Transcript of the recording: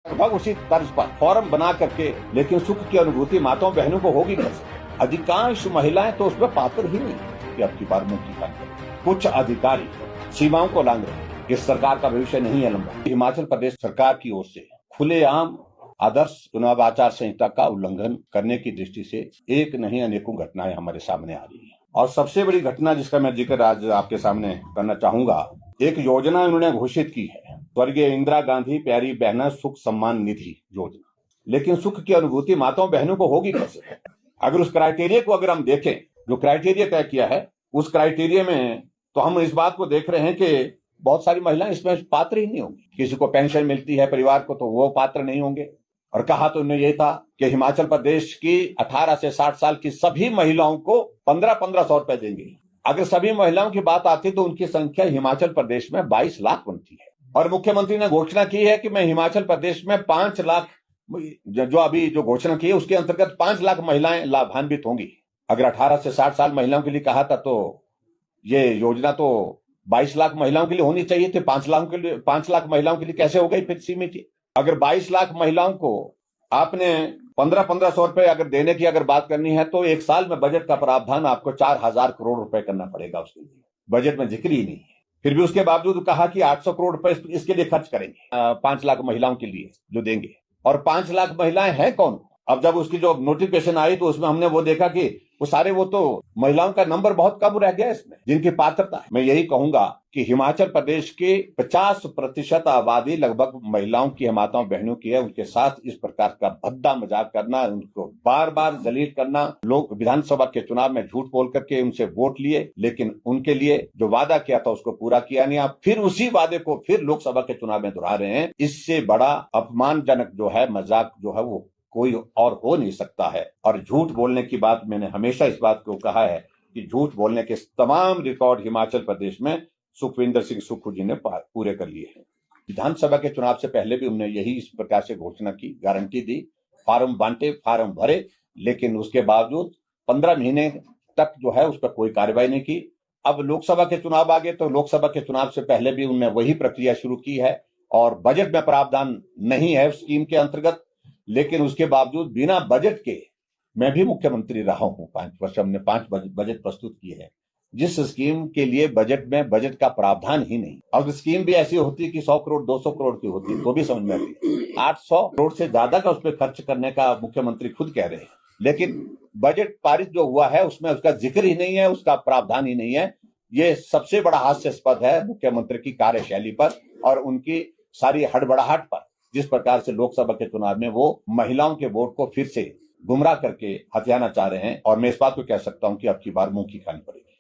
लगभग उसी तर्ज पर फॉर्म बना करके, लेकिन सुख की अनुभूति माताओं बहनों को होगी कैसे? अधिकांश महिलाएं तो उसमें पात्र ही नहीं कि अब की बार मुंह की खान करें। कुछ अधिकारी सीमाओं को लांग रहे हैं। इस सरकार का भविष्य नहीं है लंबा। हिमाचल प्रदेश सरकार की ओर से खुलेआम आदर्श चुनाव आचार संहिता का उल्लंघन करने की दृष्टि से एक नहीं अनेकों घटनाएं हमारे सामने आ रही है। और सबसे बड़ी घटना जिसका मैं जिक्र आज आपके सामने करना चाहूंगा, एक योजना उन्होंने घोषित की है, स्वर्गीय इंदिरा गांधी प्यारी बहना सुख सम्मान निधि योजना। लेकिन सुख की अनुभूति माताओं बहनों को होगी कैसे? अगर उस क्राइटेरिया को अगर हम देखें, जो क्राइटेरिया तय किया है, उस क्राइटेरिया में तो हम इस बात को देख रहे हैं कि बहुत सारी महिलाएं इसमें पात्र ही नहीं होंगी। किसी को पेंशन मिलती है परिवार को, तो वो पात्र नहीं होंगे। और कहा तो उन्होंने ये था कि हिमाचल प्रदेश की 18 से 60 साल की सभी महिलाओं को 1500 रुपए देंगे। अगर सभी महिलाओं की बात आती तो उनकी संख्या हिमाचल प्रदेश में 22 लाख बनती है। और मुख्यमंत्री ने घोषणा की है कि मैं हिमाचल प्रदेश में 5 लाख, जो अभी जो घोषणा की है उसके अंतर्गत 5 लाख महिलाएं लाभान्वित होंगी। अगर 18 से 60 साल महिलाओं के लिए कहा था तो ये योजना तो 22 लाख महिलाओं के लिए होनी चाहिए थी। 5 लाख महिलाओं के लिए कैसे हो गई फिर सीमित? अगर 22 लाख महिलाओं को आपने 1500 रुपए अगर देने की अगर बात करनी है तो एक साल में बजट का प्रावधान आपको 4000 करोड़ रुपए करना पड़ेगा। उसके लिए बजट में जिक्र ही नहीं है। फिर भी उसके बावजूद कहा कि 800 करोड़ रुपए इसके लिए खर्च करेंगे 5 लाख महिलाओं के लिए जो देंगे। और 5 लाख महिलाएं हैं कौन? अब जब उसकी जो नोटिफिकेशन आई तो उसमें हमने वो देखा कि वो तो महिलाओं का नंबर बहुत कम रह गया इसमें जिनकी पात्रता है। मैं यही कहूंगा कि हिमाचल प्रदेश के 50% आबादी लगभग महिलाओं की है, माताओं बहनों की है। उनके साथ इस प्रकार का भद्दा मजाक करना, उनको बार बार जलील करना। लोग विधानसभा के चुनाव में झूठ बोल करके उनसे वोट लिए, लेकिन उनके लिए जो वादा किया था उसको पूरा किया नहीं। आप फिर उसी वादे को फिर लोकसभा के चुनाव में दोहरा रहे हैं। इससे बड़ा अपमानजनक जो है मजाक जो है वो कोई और हो नहीं सकता है। और झूठ बोलने की बात, मैंने हमेशा इस बात को कहा है कि झूठ बोलने के तमाम रिकॉर्ड हिमाचल प्रदेश में सुखविंदर सिंह सुक्खू जी ने पूरे कर लिए हैं। विधानसभा के चुनाव से पहले भी उन्होंने यही इस प्रकार से घोषणा की, गारंटी दी, फार्म बांटे, फार्म भरे, लेकिन उसके बावजूद 15 महीने तक जो है उस पर कोई कार्रवाई नहीं की। अब लोकसभा के चुनाव आ गए तो लोकसभा के चुनाव से पहले भी उन्होंने वही प्रक्रिया शुरू की है और बजट में प्रावधान नहीं है उस स्कीम के अंतर्गत। लेकिन उसके बावजूद बिना बजट के, मैं भी मुख्यमंत्री रहा हूं 5 वर्ष, हमने 5 बजट प्रस्तुत किए हैं जिस स्कीम के लिए बजट में बजट का प्रावधान ही नहीं। अब स्कीम भी ऐसी होती है कि 100 करोड़ 200 करोड़ की होती है तो भी समझ में आती। 800 करोड़ से ज्यादा का उस पर खर्च करने का मुख्यमंत्री खुद कह रहे हैं, लेकिन बजट पारित जो हुआ है उसमें उसका जिक्र ही नहीं है, उसका प्रावधान ही नहीं है। ये सबसे बड़ा हास्यास्पद है मुख्यमंत्री की कार्यशैली पर और उनकी सारी हड़बड़ाहट पर, जिस प्रकार से लोकसभा के चुनाव में वो महिलाओं के वोट को फिर से गुमराह करके हथियाना चाह रहे हैं। और मैं इस बात को कह सकता हूं कि अब की बार मुंह की खानी पड़ेगी।